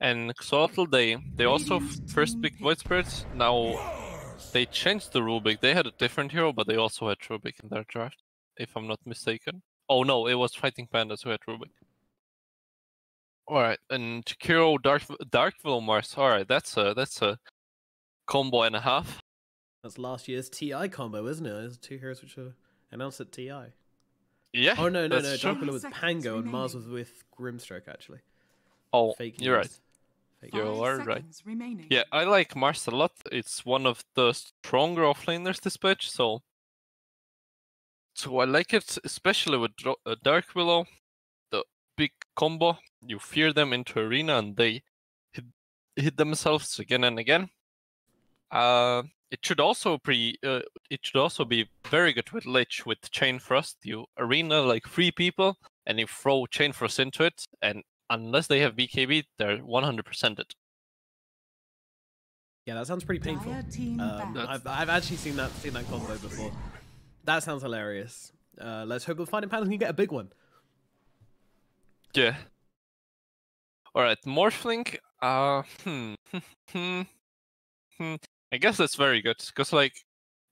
And Xolotl, they also first picked Void Spirits. Now they changed the rulebook. They had a different hero, but they also had Rubik in their draft, if I'm not mistaken. Oh no, it was Fighting PandaS who had Rubik. Alright, and Kiro Darkville Mars. Alright, that's a combo and a half. That's last year's TI combo, isn't it? There's two heroes which are announced at TI. Yeah. Oh no, True. Darkville was Pango and Mars was with Grimstroke actually. Oh, Fake you're right. Fake You are right. Yeah, I like Mars a lot. It's one of the stronger offlaners this patch, so I like it, especially with Dark Willow. The big combo, you fear them into arena and they hit themselves again and again. It should also be very good with Lich with Chain Frost. You arena like 3 people and you throw Chain Frost into it, and unless they have BKB, they're 100% it. Yeah, that sounds pretty painful. I've actually seen that combo before. That sounds hilarious. Let's hope the Fighting PandaS can get a big one. Yeah. Alright, Morphling. I guess that's very good, because like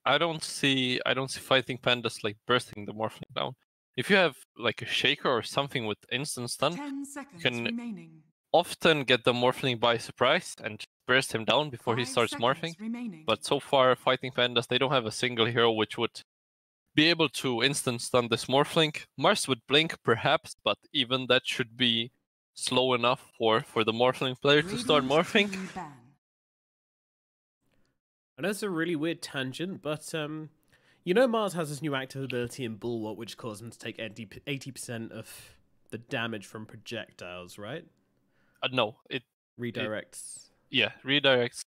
I don't see Fighting PandaS like bursting the Morphling down. If you have like a Shaker or something with instant stun, you can often get the Morphling by surprise and burst him down before he starts morphing. But so far, Fighting PandaS, they don't have a single hero which would be able to instant stun this Morphling. Mars would blink perhaps, but even that should be slow enough for the Morphling player to start morphing. I know it's a really weird tangent, but you know Mars has this new active ability in Bulwark which causes him to take 80% of the damage from projectiles, right? No, it redirects. Redirects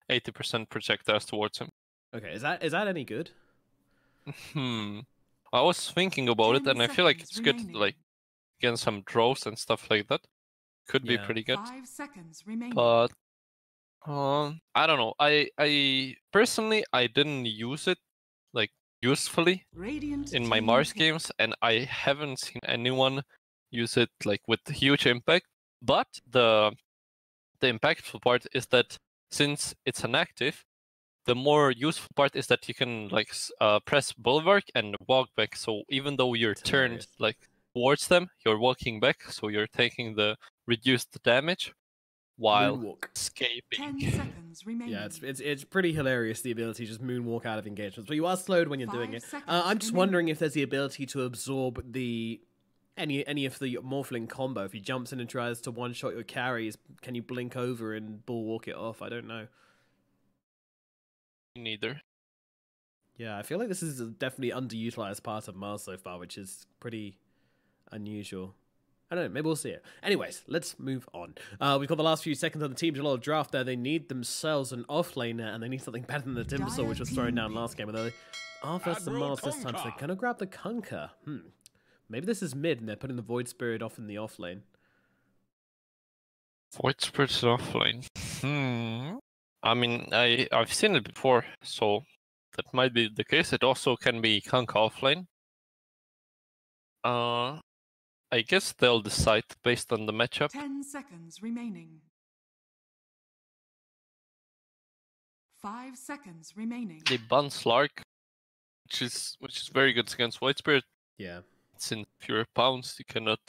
80% projectiles towards him. Okay, is that any good? I was thinking about it, and I feel like it's good, like against some draws and stuff like that. Could be pretty good. 5 seconds remaining. But I don't know. I personally I didn't use it like usefully in my Mars games, and I haven't seen anyone use it like with huge impact. But the impactful part is that since it's an active, the more useful part is that you can like press Bulwark and walk back. So even though you're turned like towards them, you're walking back, so you're taking the reduced damage while escaping. 10 seconds remaining. Yeah, it's pretty hilarious, the ability to just moonwalk out of engagements, but you are slowed when you're doing it. I'm just wondering if there's the ability to absorb any of the Morphling combo. If he jumps in and tries to one-shot your carries, can you blink over and bulwark it off? I don't know. Neither. Yeah, I feel like this is a definitely underutilized part of Mars so far, which is pretty unusual. I don't know, maybe we'll see it. Anyways, let's move on. We've got the last few seconds of the team Xolotl draft there. They need themselves an offlaner, and they need something better than the Timbersaw, which was thrown down last game. Although they are versus the Mars this time, so they're going to grab the Kunkka. Maybe this is mid, and they're putting the Void Spirit off in the offlane. Void Spirit's offlane. I mean, I've seen it before, so that might be the case. It also can be Kunkka offlane. I guess they'll decide based on the matchup. 10 seconds remaining. 5 seconds remaining. They ban Slark, which is very good against Void Spirit. Yeah. Since if you're pounced, you cannot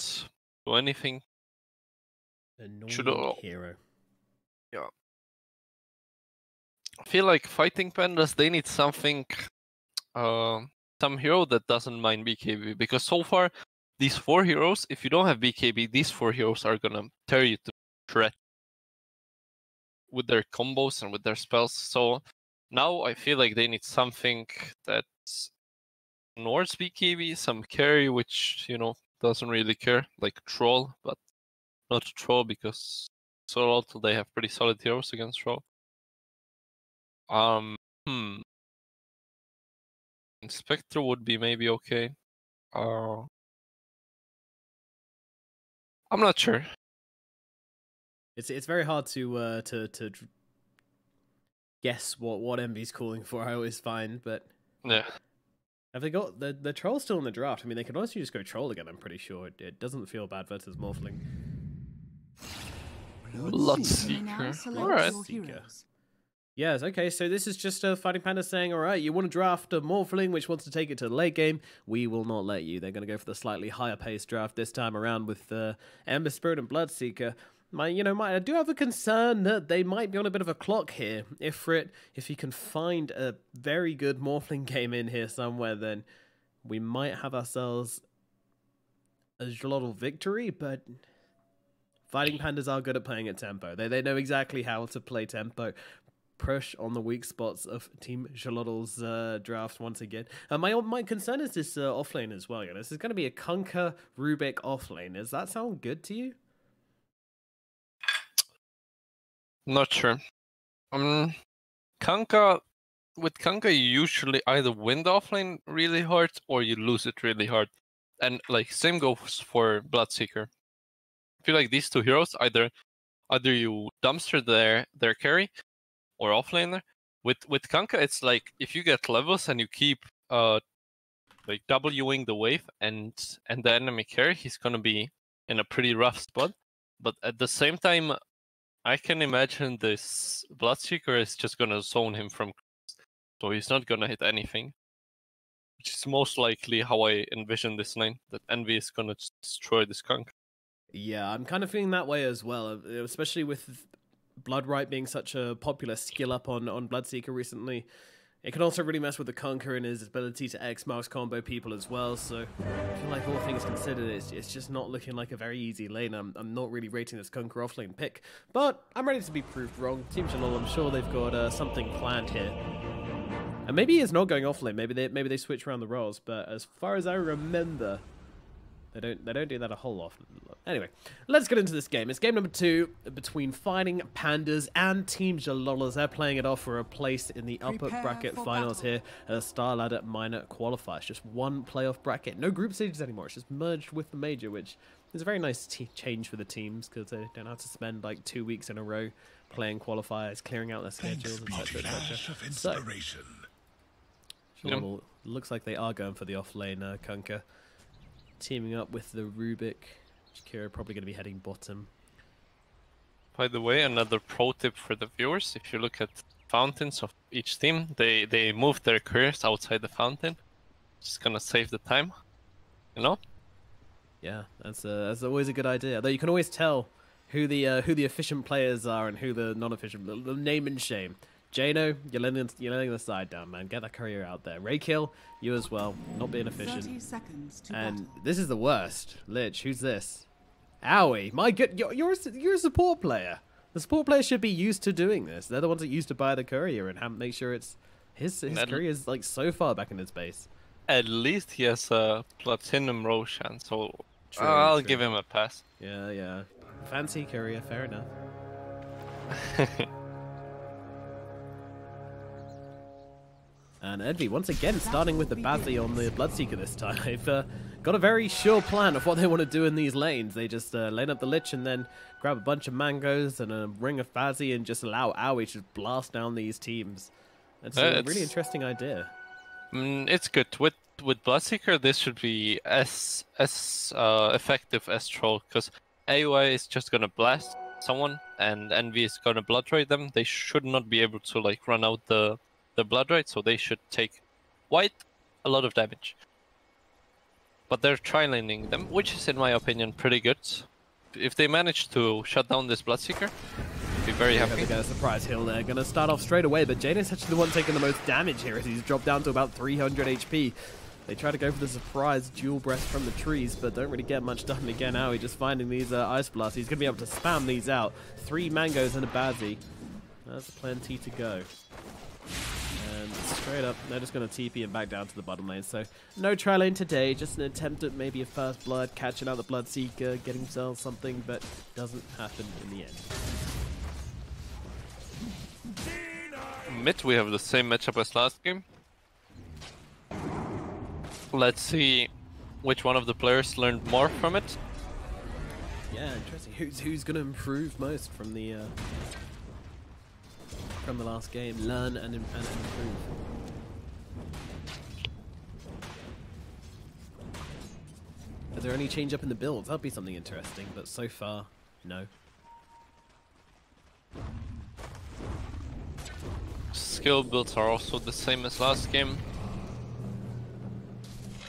do anything. Annoying hero. Yeah. I feel like Fighting PandaS, they need something, some hero that doesn't mind BKB, because so far these 4 heroes, if you don't have BKB, these 4 heroes are gonna tear you to shred with their combos and with their spells. So now I feel like they need something that ignores BKB, some carry which, you know, doesn't really care, like Troll, but not Troll because Xolotl, they have pretty solid heroes against Troll. Spectre would be maybe okay. I'm not sure. It's very hard to guess what MV's calling for. I always find, but yeah. Have they got the Troll still in the draft? I mean, they could honestly just go Troll again. I'm pretty sure it doesn't feel bad versus Morphling. Bloodseeker. Alright. Yes, okay, so this is just Fighting Panda saying, alright, you want to draft a Morphling which wants to take it to the late game, we will not let you. They're going to go for the slightly higher paced draft this time around with Ember Spirit and Bloodseeker. I do have a concern that they might be on a bit of a clock here. If you can find a very good Morphling game in here somewhere, then we might have ourselves a Xolotl victory, but Fighting Pandas are good at playing at tempo. They know exactly how to play tempo. Push on the weak spots of Team Xolotl's draft once again. My concern is this offlane as well. This is going to be a Kunkka Rubik offlane. Does that sound good to you? Not sure. Kunkka, with Kunkka, you usually either win the offlane really hard or you lose it really hard. And like same goes for Bloodseeker. I feel like these two heroes either you dumpster their carry or offlaner. With Kunkka, it's like if you get levels and you keep like Wing the wave and the enemy carry, he's gonna be in a pretty rough spot. But at the same time, I can imagine this Bloodseeker is just gonna zone him from, so he's not gonna hit anything. Which is most likely how I envision this lane, that Envy is gonna destroy this Kunkka. Yeah, I'm kind of feeling that way as well, especially with Bloodright being such a popular skill up on Bloodseeker recently. It can also really mess with the Kunkka and his ability to X-Mouse combo people as well, so I feel like all things considered, it's just not looking like a very easy lane. I'm not really rating this Kunkka offlane pick, but I'm ready to be proved wrong. Team Xolotl, I'm sure they've got something planned here. And maybe he is not going offlane, maybe they switch around the roles, but as far as I remember, they don't do that a whole lot. Anyway, let's get into this game. It's game number 2 between Fighting Pandas and Team Xolotl. They're playing it off for a place in the upper bracket finals here at a StarLadder minor qualifier. It's just one playoff bracket. No group stages anymore. It's just merged with the major, which is a very nice change for the teams because they don't have to spend like 2 weeks in a row playing qualifiers, clearing out their schedules, etc. So, Xolotl looks like they are going for the offlane Kunkka. Teaming up with the Rubik. Kira probably going to be heading bottom. By the way, another pro tip for the viewers: if you look at fountains of each team, they move their careers outside the fountain. Just gonna save the time, you know? Yeah, that's always a good idea. Though you can always tell who the efficient players are and who the non-efficient. The name and shame. Jano, you're letting the side down, man. Get that career out there. Raykill, you as well. Not being efficient. 30 seconds to and battle. This is the worst. Lich, who's this? Owie, my good, you're a support player. The support player should be used to doing this. They're the ones that used to buy the courier and make sure it's his courier is like so far back in his base. At least he has a Platinum Roshan, so True, I'll give him a pass. Yeah. Fancy courier, fair enough. And Envy, once again, starting with the Bazzi on the Bloodseeker this time. They've got a very sure plan of what they want to do in these lanes. They just lane up the Lich and then grab a bunch of mangoes and a ring of Bazzi and just allow Owie to blast down these teams. It's a really interesting idea. It's good. With Bloodseeker, this should be as effective as Troll, because AoE is just going to blast someone and Envy is going to Bloodright them. They should not be able to like run out the Bloodright, so they should take quite a lot of damage. But they're tri-laning them, which is, in my opinion, pretty good. If they manage to shut down this Bloodseeker, I'd be very happy. They get a surprise heal there. Going to start off straight away, but Jaden's actually the one taking the most damage here as he's dropped down to about 300 HP. They try to go for the surprise dual breath from the trees, but don't really get much done again. Now he's just finding these ice blasts. He's going to be able to spam these out. 3 mangoes and a Bazzi. That's plenty to go. And straight up, they're just going to TP and back down to the bottom lane. So no tri lane today, just an attempt at maybe a first blood, catching out the Bloodseeker, getting himself something, but doesn't happen in the end. Mid, we have the same matchup as last game. Let's see which one of the players learned more from it. Yeah, interesting. Who's going to improve most from the last game? Learn and improve. Is there any change up in the builds? That'll be something interesting, but so far, no. skill builds are also the same as last game.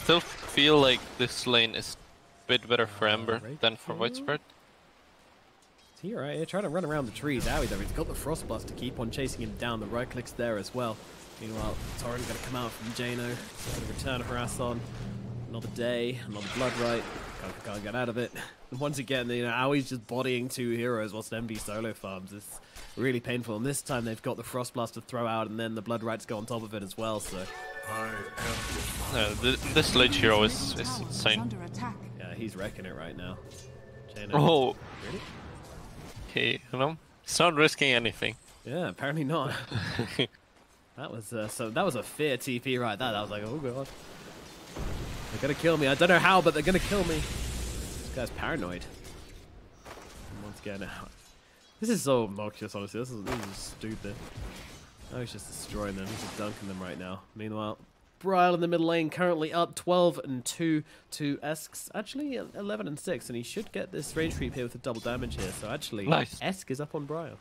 Still feel like this lane is a bit better for Ember than for Widespread. He's here, right? Trying to run around the trees. Owie though, he's got the Frost Blast to keep on chasing him down. The right click's there as well. Meanwhile, Torrent going to come out from Jano. Going to return harass on. Another day, another Bloodright. Can't get out of it. And once again, you know, Owie's just bodying two heroes whilst MB solo farms. It's really painful. And this time they've got the Frost Blast to throw out, and then the Bloodrights go on top of it as well. So this Lich hero is insane. yeah, he's wrecking it right now. Jano. Oh, Really? okay, you know, he's not risking anything. Yeah, apparently not. That was that was a fear TP right there. That was like, oh god, they're gonna kill me. I don't know how, but they're gonna kill me. This guy's paranoid. And once again, this is so obnoxious. Honestly, this is stupid. Oh, he's just destroying them. He's just dunking them right now. Meanwhile, Bryle in the middle lane currently up 12-2 to Esk's actually 11-6, and he should get this range creep here with a double damage here. So actually, nice. Esk is up on Bryle.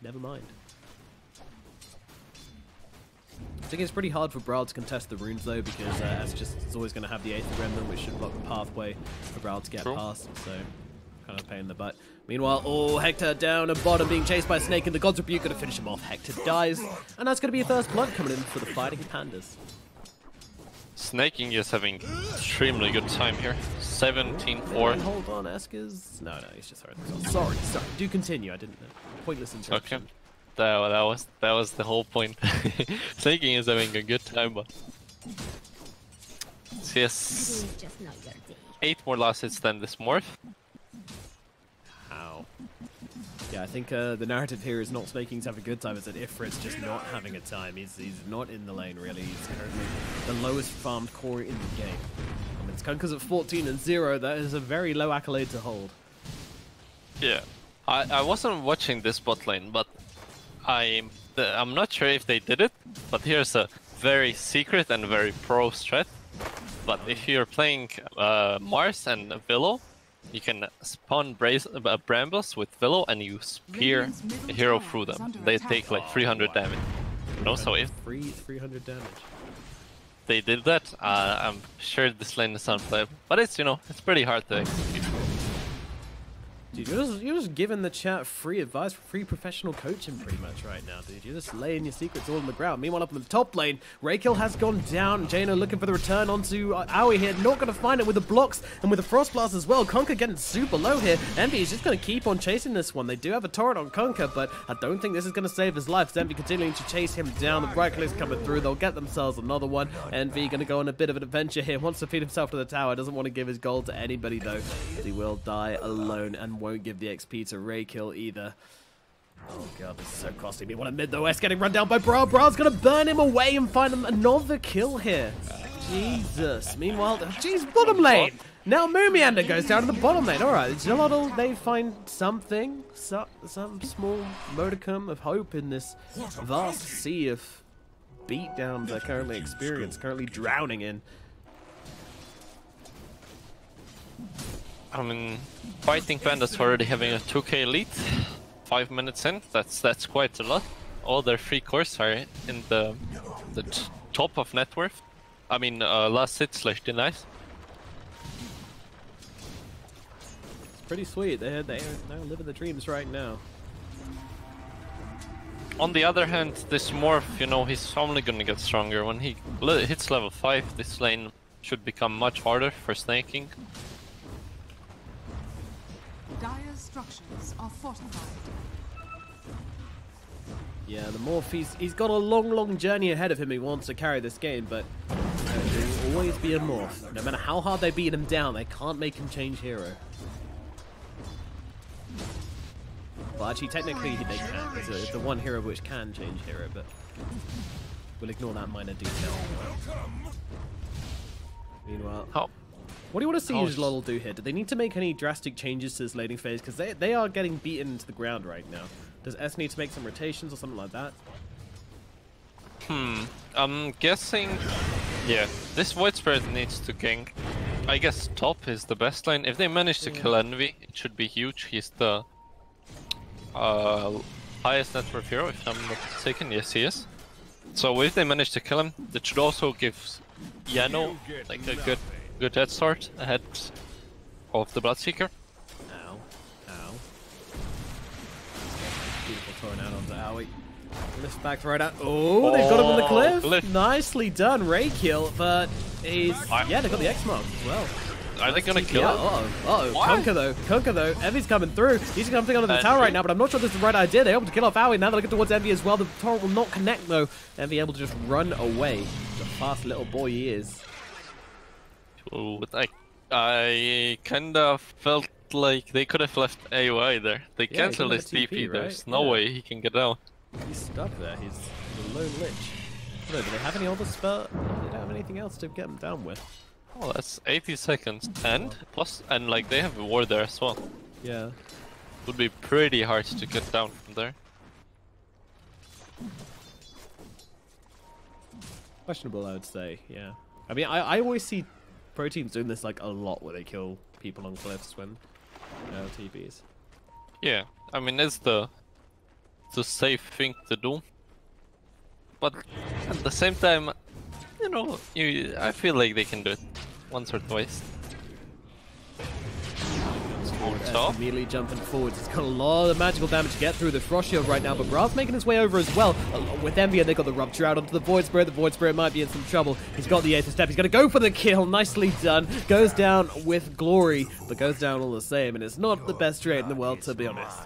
Never mind. I think it's pretty hard for Brawl to contest the runes though, because Esk just is always going to have the 8th Remnant, which should block the pathway for Brawl to get past. So kind of a pain in the butt. Meanwhile, oh, Hector down at bottom being chased by Snake, and the God's Rebuke going to finish him off. Hector dies, and that's going to be a first blood coming in for the fighting PandaS. Snaking is having extremely good time here. 17-4. Hold on, Esk is... No, he's just hurt himself. Sorry. Do continue. I didn't know. Pointless interruption. Okay. That was the whole point. Snaking is having a good time, but yes, 8 more last hits than this morph. How? Yeah, I think the narrative here is not Snaking's having a good time, it's that Ifrit's just not having a time. He's not in the lane, really. He's currently the lowest farmed core in the game. I mean, Skunker's at 14-0. That is a very low accolade to hold. Yeah. I wasn't watching this bot lane, but I'm not sure if they did it, but here's a very secret and very pro strat. But if you're playing Mars and Willow, you can spawn brambles with Willow and you spear a hero through them. They take like 300 damage. You know, so if 300 damage. They did that, I'm sure this lane is unplayable. But it's, you know, it's pretty hard to execute. Dude, you're just giving the chat free advice, free professional coaching pretty much right now, dude. You're just laying your secrets all on the ground. Meanwhile, up in the top lane, Raykill has gone down. Jano looking for the return onto Aoi here. Not going to find it with the blocks and with the Frost Blast as well. Conker getting super low here. Envy is just going to keep on chasing this one. They do have a turret on Conker, but I don't think this is going to save his life. Envy continuing to chase him down. The right click's coming through. They'll get themselves another one. Envy going to go on a bit of an adventure here. Wants to feed himself to the tower. Doesn't want to give his gold to anybody, though. He will die alone and won't give the XP to Raykill either. Oh god, this is so costly. We want a mid though. S getting run down by Bra. Bra's gonna burn him away and find him another kill here. Jesus. Meanwhile, jeez, bottom lane. Now Moomiander goes down to the bottom lane. Alright, Xolotl, they find something, some small modicum of hope in this vast sea of beatdowns they're currently experiencing, currently drowning in. I mean, fighting PandaS already having a 2k lead, 5 minutes in. That's quite a lot. All their 3 cores are in the top of net worth. I mean, last hit / denies. It's pretty sweet. They're living the dreams right now. On the other hand, this morph, you know, he's only gonna get stronger. When he hits level 5, this lane should become much harder for snaking. Dire structures are fortified. Yeah, the morph, he's got a long journey ahead of him. He wants to carry this game, but there will always be a morph. No matter how hard they beat him down, they can't make him change hero. Well, actually, technically they can. It's the one hero which can change hero, but we'll ignore that minor detail. Meanwhile, what do you want to see Xolotl do here? Do they need to make any drastic changes to this laning phase? Because they are getting beaten into the ground right now. Does S need to make some rotations or something like that? I'm guessing... Yeah, this Widespread needs to gank. I guess top is the best lane. If they manage to kill Envy, it should be huge. He's the highest net worth hero, if I'm not mistaken. Yes, he is. So if they manage to kill him, that should also give Yano like a good head start ahead of the Bloodseeker. Ow. Ow. Beautiful torn out onto Owie. Lifts back right out. Oh, they've got him on the cliff. Nicely done, Ray kill, but he's... Yeah, they've got the X mark as well. Are they gonna kill him? Uh-oh. Kunkka though. Envy's coming through. He's jumping onto the tower right now, but I'm not sure this is the right idea. They're able to kill off Owie. Now they're looking towards Envy as well. The torrent will not connect though. Envy able to just run away. The fast little boy he is. Ooh, I kinda felt like they could have left AOI there. They canceled his TP, right? There's no way he can get out. He's stuck there. He's the lone lich. No, do they have any other spell? They don't have anything else to get him down with. Oh, that's 80 seconds. And like they have a ward there as well. Yeah. Would be pretty hard to get down from there. Questionable, I would say, yeah. I mean, I always see pro teams doing this like a lot where they kill people on cliffs when TPs. Yeah, I mean, it's the safe thing to do. But at the same time, you know, I feel like they can do it once or twice. Immediately jumping forwards. It's got a lot of magical damage to get through the Frost Shield right now, but Bra's making his way over as well. With Envy, and they got the Rupture out onto the Void Spirit. The Void Spirit might be in some trouble. He's got the Aether Step. He's going to go for the kill. Nicely done. Goes down with glory, but goes down all the same, and it's not the best trade in the world, to be honest.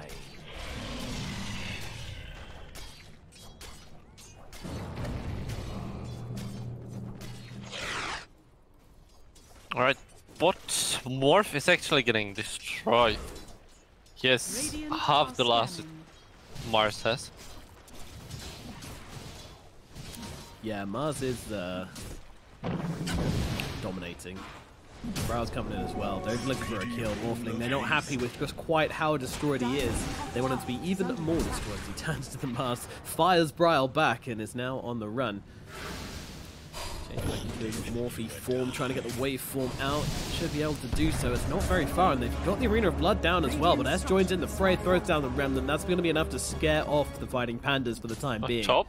Alright, what Morph is actually getting destroyed? He has half the last Mars has. Yeah, Mars is dominating. Brow's coming in as well. They're looking for a kill. Morphling, they're not happy with just quite how destroyed he is. They want him to be even more destroyed. He turns to the Mars, fires Bryle back, and is now on the run. Morphe form, trying to get the wave form out. Should be able to do so. It's not very far, and they've got the Arena of Blood down as well. But S joins in the fray, throws down the Remnant. That's going to be enough to scare off the fighting pandas for the time being. Chop.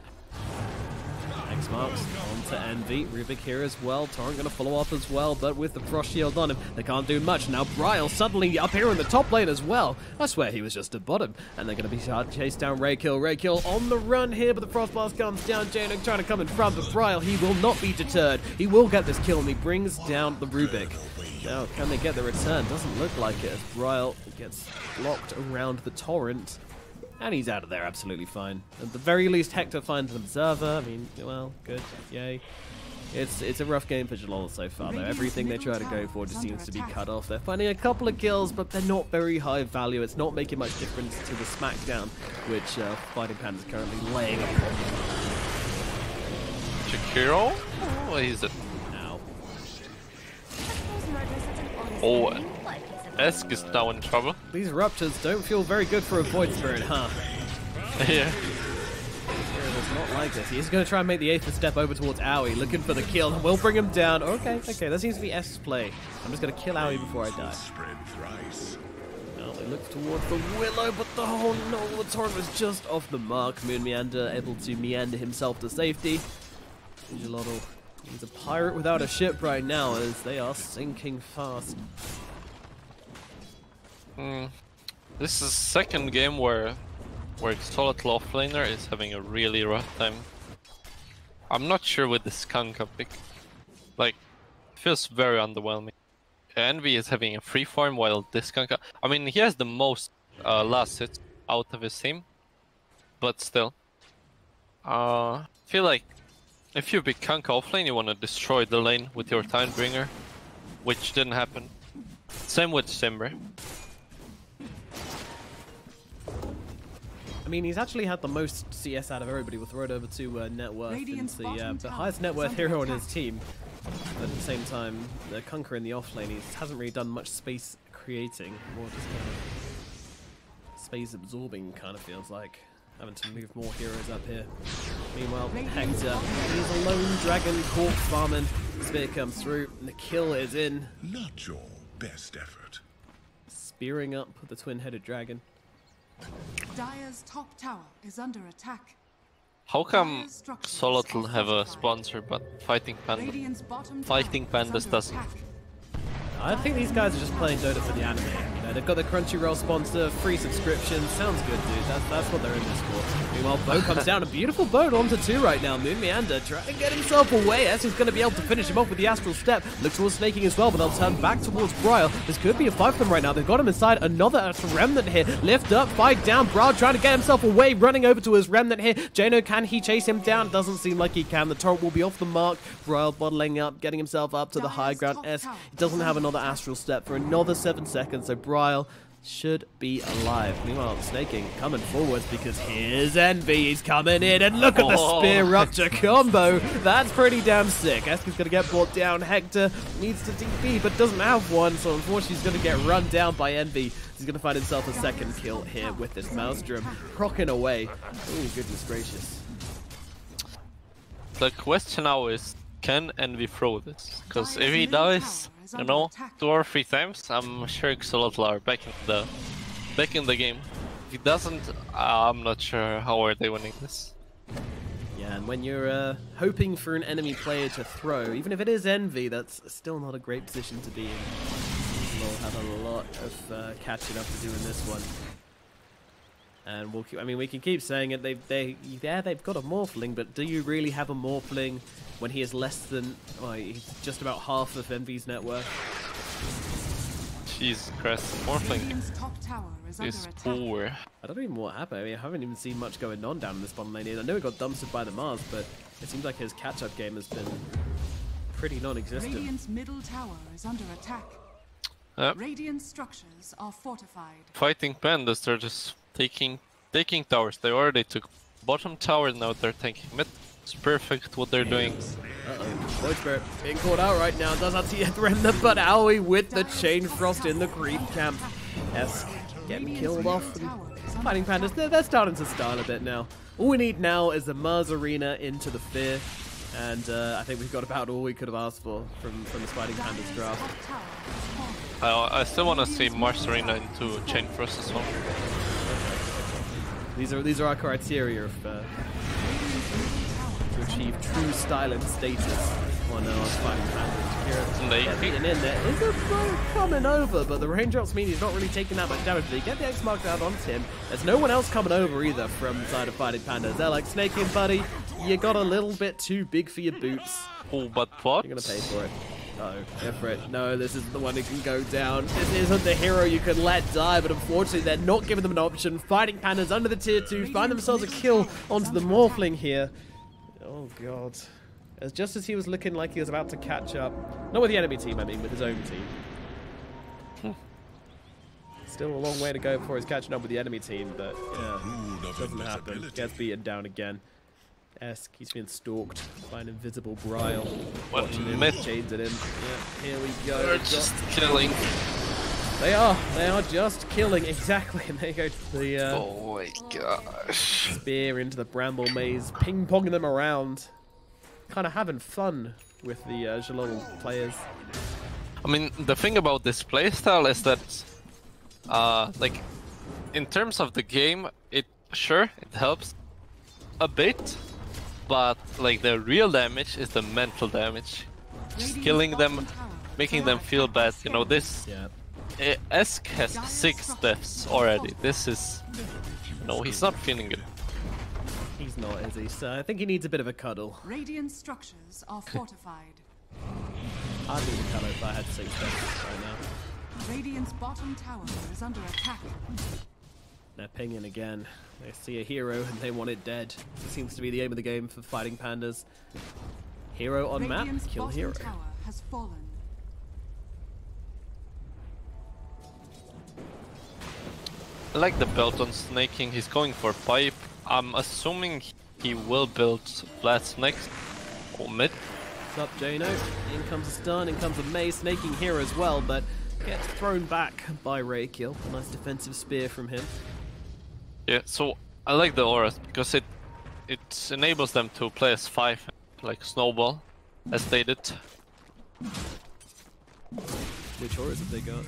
X marks onto Envy. Rubik here as well. Torrent going to follow up as well, but with the Frost Shield on him, they can't do much. Now Bryle suddenly up here in the top lane as well. I swear he was just at bottom. And they're going to be chased down Raykill. Raykill on the run here, but the Frost Blast comes down. Januk trying to come in front, but Bryle, he will not be deterred. He will get this kill, and he brings down the Rubik. Now, can they get the return? Doesn't look like it, as Bryle gets blocked around the Torrent. And he's out of there absolutely fine. At the very least, Hector finds an Observer. I mean, well, good, yay. It's a rough game for Xolotl so far, though. Everything they try to go for just seems to be cut off. They're finding a couple of kills, but they're not very high value. It's not making much difference to the smackdown, which Fighting Panda is currently laying upon. Shakiro? What is it? Now. Oh, Esk is now in trouble. These Ruptures don't feel very good for a Void Spirit, huh? Yeah. It's not like this. He's going to try and make the Aether Step over towards Owie, looking for the kill. We'll bring him down. Okay, that seems to be S's play. I'm just going to kill Owie before I die. Now they look toward the Willow, but oh no, the Torrent was just off the mark. Moon Meander able to meander himself to safety. Xolotl, he's a pirate without a ship right now, as they are sinking fast. This is the second game where Xolotl offlaner is having a really rough time. I'm not sure with this Kunkka pick. Like, it feels very underwhelming. Envy is having a free farm while this Kunkka... I mean, he has the most last hits out of his team. But still. I feel like if you pick Kunkka offlane, you want to destroy the lane with your Timebringer. Which didn't happen. Same with Simbre. I mean, he's actually had the most CS out of everybody. We'll throw it over to Net Worth, and the highest net worth hero on his team. But at the same time, the Kunkka in the offlane, he hasn't really done much space creating, more just kind of space absorbing, kind of feels like. Having to move more heroes up here. Meanwhile, Hector, he's a lone dragon corpse farming. Spear comes through, and the kill is in. Not your best effort. Spearing up the twin-headed dragon. Dire's top tower is under attack. How come Xolotl have a sponsor, but Fighting PandaS doesn't? I think these guys are just playing Dota for the anime. You know, they've got the Crunchyroll sponsor, free subscription. Sounds good, dude. That's what they're in this for. Meanwhile, Bo comes down. A beautiful boat onto 2 right now. Moon Meander trying to get himself away. As he's going to be able to finish him off with the Astral Step. Look towards snaking as well, but they'll turn back towards Bryle. This could be a fight for them right now. They've got him inside. Another Remnant here. Lift up, fight down. Bryle trying to get himself away. Running over to his Remnant here. Jano, can he chase him down? Doesn't seem like he can. The turret will be off the mark. Bryle bottling up, getting himself up to the high ground. He doesn't have another Astral Step for another 7 seconds, so Bryle should be alive. Meanwhile, Snaking coming forwards because here's Envy. He's coming in, and look at the Spear Rupture combo. That's pretty damn sick. Eska's going to get brought down. Hector needs to TP, but doesn't have one, so unfortunately he's going to get run down by Envy. He's going to find himself a second kill here with this Maelstrom. Crocking away. Oh, goodness gracious. The question now is, can Envy throw this? Because if he dies, you know, 2 or 3 times, I'm sure Xolotl are back in the game. If he doesn't, I'm not sure how are they winning this. Yeah, and when you're hoping for an enemy player to throw, even if it is Envy, that's still not a great position to be in. We'll have a lot of catching up to do in this one. And we'll keep, I mean, we can keep saying it. They've got a Morphling, but do you really have a Morphling when he is less than? Well, he's just about half of Envy's net worth. Jesus Christ, Morphling is poor. I don't even know what happened. I mean, I haven't even seen much going on down in this bottom lane. I know he got dumpstered by the Mars, but it seems like his catch-up game has been pretty non-existent. Radiant's middle tower is under attack. Radiant structures are fortified. Fighting PandaS, they're just taking towers. They already took bottom tower, now they're taking mid. It's perfect what they're doing. Void Spirit being caught out right now. Does not see a Remnant, but Aoi with the Chain Frost in the creep camp. Esk getting killed off. And Fighting PandaS, they're starting to style a bit now. All we need now is the Mars Arena into the Fear. And I think we've got about all we could have asked for from this Fighting PandaS draft. I still want to see Mars Arena into Chain Frost as well. These are our criteria of, to achieve true style and status on Fighting PandaS. Getting in there is a throw coming over, but the raindrops mean he's not really taking that much damage. They get the X mark down onto him. There's no one else coming over either from the side of Fighting PandaS. They're like, snaking, buddy, you got a little bit too big for your boots. Oh, but what? You're gonna pay for it. Uh-oh, Ifrit. No, this isn't the one who can go down. This isn't the hero you can let die, but unfortunately they're not giving them an option. Fighting PandaS under the tier 2, find themselves a kill onto the Morphling here. Oh god. Just as he was looking like he was about to catch up. Not with the enemy team, I mean, with his own team. Still a long way to go before he's catching up with the enemy team, but yeah, doesn't happen. Gets beaten down again. Esk, he's been stalked by an invisible Bryle. Watching him, chained at him. Yeah, here we go. They're just killing. They are just killing, exactly. And they go to the oh my gosh. Spear into the bramble maze, ping-ponging them around. Kind of having fun with the Xolotl players. I mean, the thing about this playstyle is that, like, in terms of the game, it helps a bit. But like the real damage is the mental damage. Just killing them, making them feel bad. You know, this Esk has 6 deaths already. This is, no, he's not feeling good. He's not, is he? So I think he needs a bit of a cuddle. Radiant structures are fortified. I'd need a cuddle if I had 6 deaths right now. Radiant's bottom tower is under attack. They're pinging again. They see a hero and they want it dead. It seems to be the aim of the game for Fighting PandaS. Hero on map, kill hero. Tower has fallen. I like the belt on snaking. He's going for pipe. I'm assuming he will build blast next or mid. What's up, Jano? In comes a stun, in comes a maze, snaking here as well, but gets thrown back by Raykill. A nice defensive spear from him. Yeah, so I like the auras because it enables them to play as 5, like Snowball, as they did. Which auras have they got?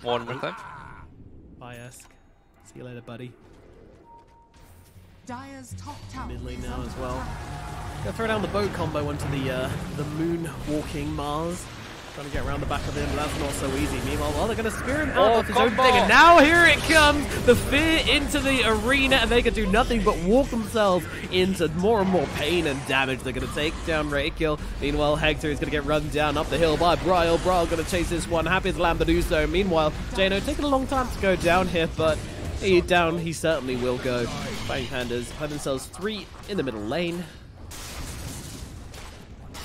One more time. Bye, Esk. See you later, buddy. Dire's top tower Mid lane is now under as well. attack. Gonna throw down the boat combo into the moon walking Mars. Trying to get around the back of him, but that's not so easy. Meanwhile, they're going to spear him out of his own thing. And now here it comes! The fear into the arena, and they can do nothing but walk themselves into more and more pain and damage. They're going to take down Rakill. Meanwhile, Hector is going to get run down up the hill by Bryle. Bryle going to chase this one. Happy as lamb to do so. Meanwhile, Jano taking a long time to go down here, but he certainly will go. Fighting PandaS find themselves 3 in the middle lane.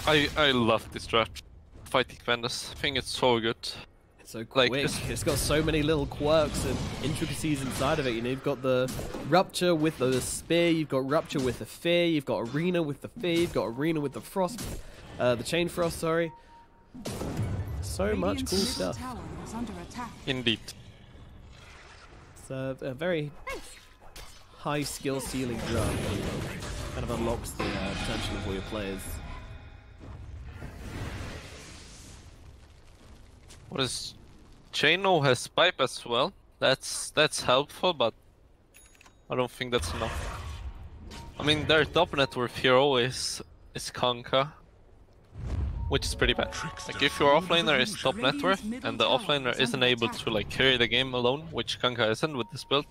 I love this draft. Fighting PandaS. I think it's so good. It's so quick. Like, it's got so many little quirks and intricacies inside of it. You know, you've got the Rupture with the Spear, you've got Rupture with the Fear, you've got Arena with the Fear, you've got Arena with the Frost, the Chain Frost, sorry. So much cool Radiant's stuff. tower is under attack. Indeed. It's a very high skill ceiling draft. Kind of unlocks the potential of all your players. What is Chano has pipe as well. That's helpful, but I don't think that's enough. I mean, their top net worth hero is Kanka, which is pretty bad. Like, if your offlaner is top net worth and the offlaner isn't able to like carry the game alone, which Kanka isn't with this build,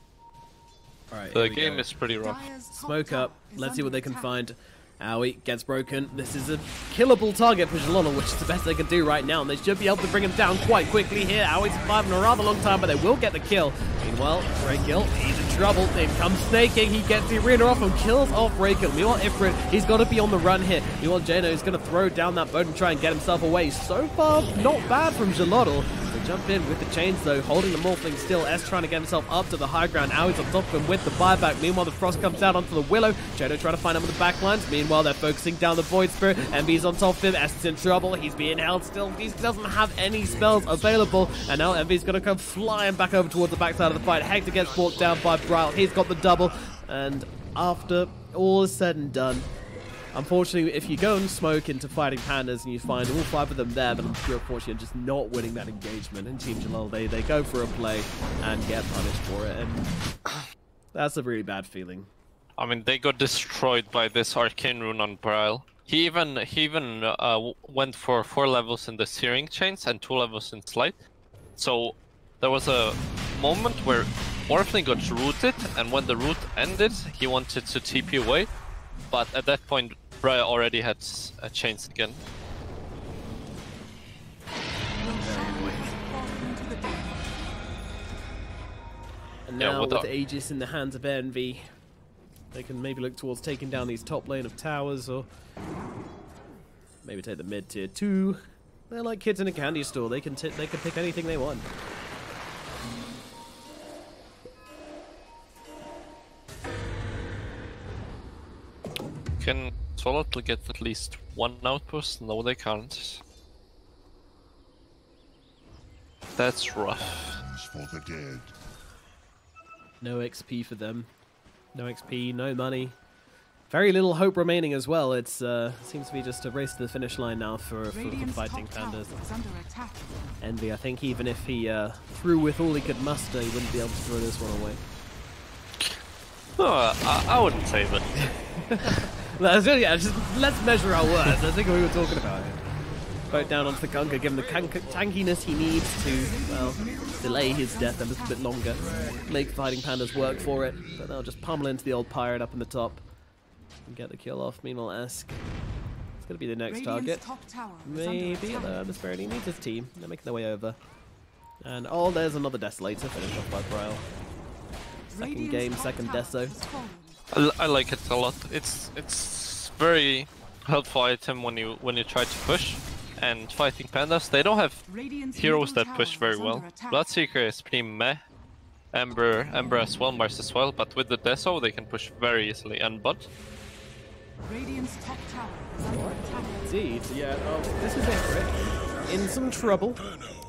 Alright, the game is pretty rough. Dire's top Smoke up. tower is Let's see under what they can attack. find. Owie gets broken. This is a killable target for Xolotl, which is the best they can do right now. And they should be able to bring him down quite quickly here. Owie's surviving a rather long time, but they will get the kill. Meanwhile, Rakill, he's in trouble. In comes Snaking. He gets the arena off and kills off Rakill. Meanwhile, Ifrit, he's got to be on the run here. Meanwhile, Jano is going to throw down that boat and try and get himself away. So far, not bad from Xolotl. They jump in with the chains, though, holding the Morphling still. S trying to get himself up to the high ground. Owie's on top of him with the buyback. Meanwhile, the Frost comes out onto the Willow. Jano trying to find him on the back lines. Meanwhile, they're focusing down the Void Spirit. Envy's on top of him. S is in trouble. He's being held still. He doesn't have any spells available. And now Envy's going to come flying back over towards the backside of the fight. Hector gets brought down by Bryle. He's got the double. And after all is said and done, unfortunately, if you go and smoke into fighting PandaS and you find all 5 of them there, but you're unfortunately just not winning that engagement. And Team Xolotl, they go for a play and get punished for it. And that's a really bad feeling. I mean, they got destroyed by this arcane rune on Bryle. He even went for 4 levels in the Searing Chains and 2 levels in Slight. So there was a moment where Morphling got rooted, and when the root ended, he wanted to TP away. But at that point, Bryle already had chains again. And Yeah, now with with the- Aegis in the hands of Envy, they can maybe look towards taking down these top lane of towers, or maybe take the mid tier 2. They're like kids in a candy store. They can pick anything they want. Can Xolotl get at least 1 outpost? No, they can't. That's rough. For the dead. No XP for them. No XP, no money. Very little hope remaining as well. It's seems to be just a race to the finish line now for Radiant's fighting top tower PandaS. is under attack. Envy, I think even if he threw with all he could muster, he wouldn't be able to throw this one away. Oh, I wouldn't say that. Yeah, just let's measure our words. I think we were talking about it. Boat down onto the Gunka, give him the tankiness he needs to, well, delay his death a little bit longer. Make fighting PandaS work for it, but they'll just pummel into the old pirate up in the top and get the kill off. Meanwhile, Esk, it's going to be the next Radiant's target. top tower is under Maybe, attack. although Desperately needs his team. They're making their way over. And, oh, there's another Desolator finished off by Bryle. Second Radiant's game, top second tower Deso. has fallen. I like it a lot. It's very helpful item when you try to push. And fighting PandaS, they don't have Radiant's heroes middle that push tower very is well. under attack. Bloodseeker is pretty meh. Ember as well, Mars as well. But with the Deso, they can push very easily. And Bud, Radiant's top tower is under attack. Indeed, yeah, this is Ifrit. In some trouble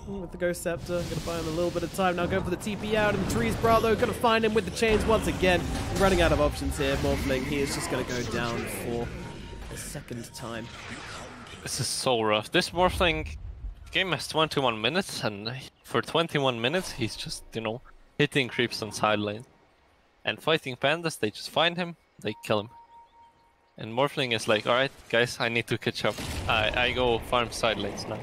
with the Ghost Scepter. Gonna buy him a little bit of time now, going for the TP out in the trees. Bravo gonna find him with the chains once again. Running out of options here. Morphling, he is just gonna go down for the second time. this is so rough. This Morphling game has 21 minutes, and for 21 minutes, he's just, hitting creeps on side lane. And fighting PandaS, they just find him, they kill him. And Morphling is like, alright, guys, I need to catch up. I go farm side lanes now.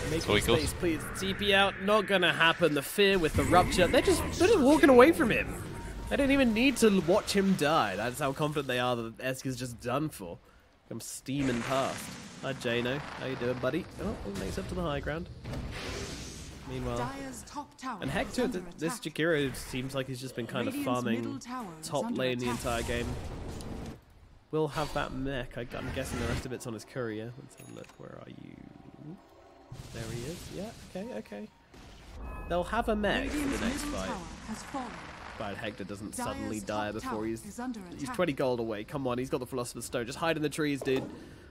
Making space, please. TP out, not gonna happen. The fear with the rupture. They're just walking away from him. They don't even need to watch him die. That's how confident they are that Esk is just done for. I'm steaming past. Hi, Jano. How you doing, buddy? Oh, makes up to the high ground. Meanwhile, and Hector, this Jakiro seems like he's just been kind of farming top lane the entire game. We'll have that mech. I'm guessing the rest of it's on his courier. Let's have a look. Where are you? There he is. Yeah, okay. They'll have a mech for the next fight. But Hector doesn't suddenly die before he's 20 gold away. Come on, he's got the Philosopher's Stone. Just hide in the trees, dude.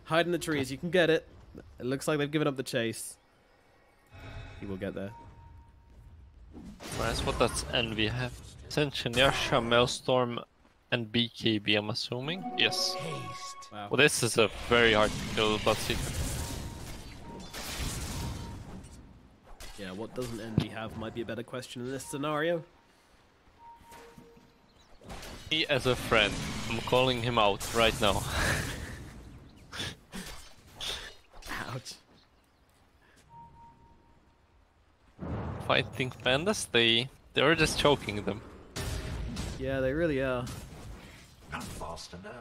Hide in the trees. You can get it. It looks like they've given up the chase. He will get there. Nice. What does Envy have? Ascension, Yasha, Maelstrom, and BKB, I'm assuming? Yes. Wow. Well, this is a very hard to kill Bloodseeker. Yeah, what doesn't Envy have might be a better question in this scenario. Me as a friend, I'm calling him out right now. Ouch. Fighting PandaS, they're just choking them. Yeah, they really are. Not fast enough.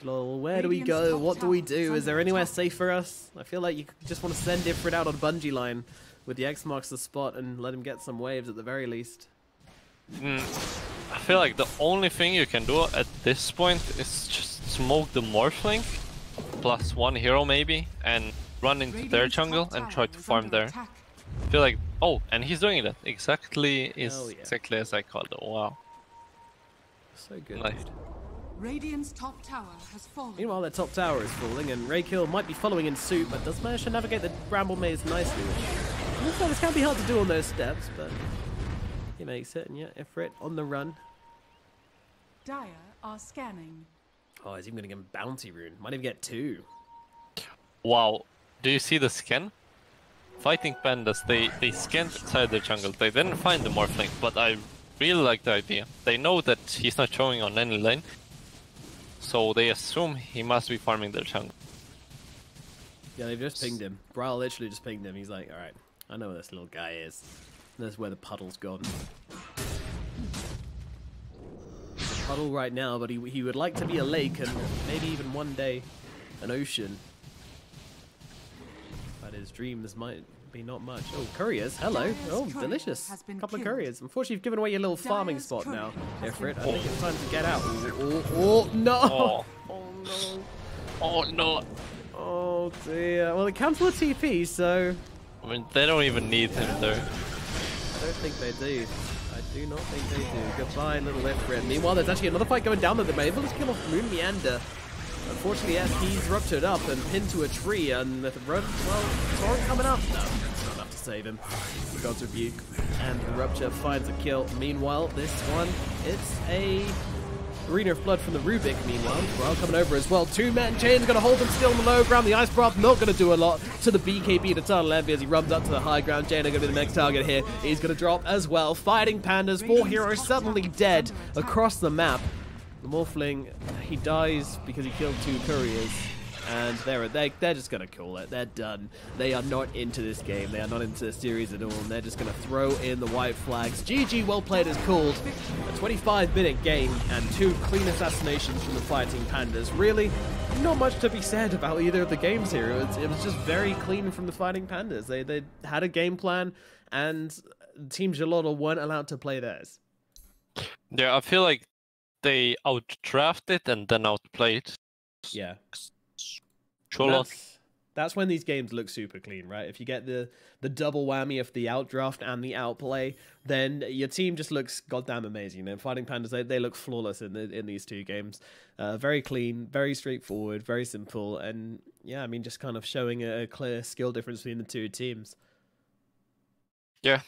Lol, where do we go? What do we do? Is there anywhere safe for us? I feel like you just want to send Ifrit out on Bungee line with the X marks the spot and let him get some waves at the very least. I feel like the only thing you can do at this point is just smoke the Morphling, plus one hero maybe, and run into their jungle and try to farm there. I feel like, oh, and he's doing that exactly exactly as I called it. Wow. So good, nice. Dude. Radiant's top tower has fallen. Meanwhile, their top tower is falling, and Raykill might be following in suit, but does manage to navigate the bramble maze nicely. Which this can be hard to do on those steps, but he makes it. And yeah, Ifrit on the run. Dire are scanning. Oh, he's even going to get a bounty rune. Might even get 2. Wow. Do you see the scan? Fighting PandaS, they scanned inside the jungle. They didn't find the Morphling, but I really like the idea. They know that he's not showing on any lane, so they assume he must be farming their jungle. Yeah, they've just pinged him. Brawl literally just pinged him. He's like, alright, I know where this little guy is. That's where the puddle's gone. He's a puddle right now, but he would like to be a lake and maybe even one day an ocean. But his dreams might be not much. Oh, couriers, hello. Oh, delicious. Couple of couriers. Unfortunately, you've given away your little farming spot now, Ifrit. I think it's time to get out. Oh, no! Oh. Oh, no. Oh no! Oh, dear. Well, it counts for a TP, so... I mean, they don't even need him there. I don't think they do. I do not think they do. Goodbye, little Ifrit. Meanwhile, there's actually another fight going down that they're able to kill off Moon Meander. Unfortunately, as he's ruptured up and pinned to a tree, and the run, well, Torrent coming up. No, that's not enough to save him. God's Rebuke, and the rupture finds a kill. Meanwhile, this one, it's a Arena of Blood from the Rubik. Meanwhile, Brawl coming over as well. 2-man chain's going to hold him still on the low ground. The Ice Breath not going to do a lot to the BKB, the Eternal Envy, as he runs up to the high ground. Jaina going to be the next target here. He's going to drop as well. Fighting PandaS, 4 heroes suddenly dead across the map. The Morphling, he dies because he killed 2 couriers, and they're just gonna call it. They're done. They are not into this game. They are not into this series at all, and they're just gonna throw in the white flags. GG, well played is called. A 25-minute game and 2 clean assassinations from the Fighting PandaS. Really, not much to be said about either of the games here. It was just very clean from the Fighting PandaS. They had a game plan, and Team Xolotl weren't allowed to play theirs. Yeah, I feel like they outdrafted and then outplayed. Yeah. Xolotl. That's when these games look super clean, right? If you get the double whammy of the outdraft and the outplay, then your team just looks goddamn amazing. And Fighting PandaS, they look flawless in these 2 games. Very clean, very straightforward, very simple, and yeah, I mean, just kind of showing a clear skill difference between the 2 teams. Yeah.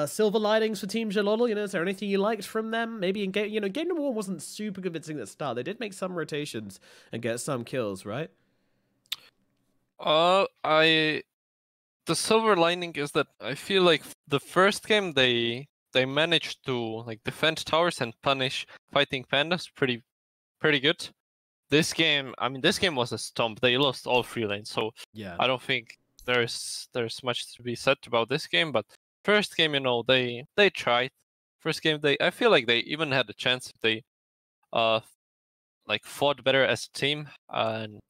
Silver linings for Team Xolotl, is there anything you liked from them? Maybe in game, game number 1 wasn't super convincing at the start. They did make some rotations and get some kills, right? The silver lining is that I feel like the first game they they managed to like defend towers and punish fighting pandas pretty good. This game, I mean, this game was a stomp. They lost all 3 lanes, so Yeah. I don't think there's much to be said about this game. But first game, you know, they tried. First game, I feel like they even had a chance if they like fought better as a team and,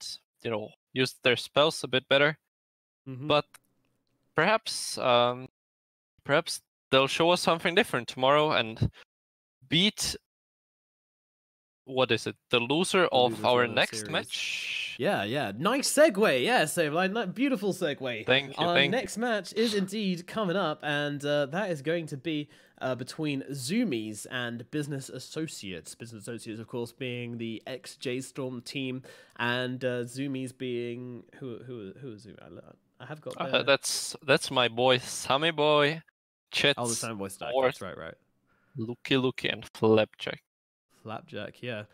you know, used their spells a bit better. But perhaps they'll show us something different tomorrow and beat, what is it, the loser of our next series. Match? Yeah. Nice segue. Yeah, SabeRLight. Beautiful segue. Thank you. Our next match is indeed coming up, and that is going to be between Zoomies and Business Associates. Business Associates, of course, being the ex-J-Storm team, and Zoomies being... Who is Zoomies? I have got their... That's my boy, Sammy Boy, Chet. Oh, the Sammy Boy stack. That's right. Looky, and Flapjack. Flapjack, yeah.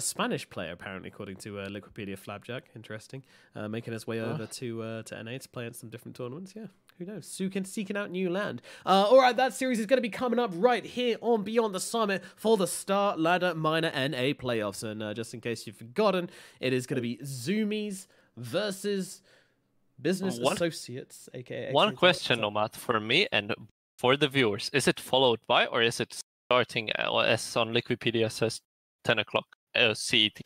Spanish player, apparently, according to Wikipedia. Flapjack, interesting. Making his way over to NA to play in some different tournaments. Yeah, who knows? Seeking out new land. All right, that series is going to be coming up right here on Beyond the Summit for the StarLadder Minor NA playoffs. And just in case you've forgotten, it is going to be Zoomies versus Business Associates, aka. One question, Nomad, for me and for the viewers: is it followed by, or is it starting as on Wikipedia says 10 o'clock CET?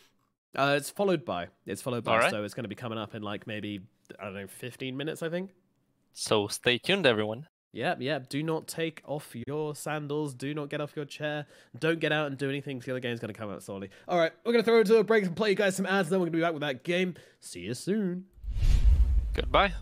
It's followed by. Right. So it's going to be coming up in like maybe, I don't know, 15 minutes, I think. So stay tuned, everyone. Yeah. Do not take off your sandals. Do not get off your chair. Don't get out and do anything because the other game's going to come out slowly. All right, we're going to throw it to a break and play you guys some ads. Then we're going to be back with that game. See you soon. Goodbye.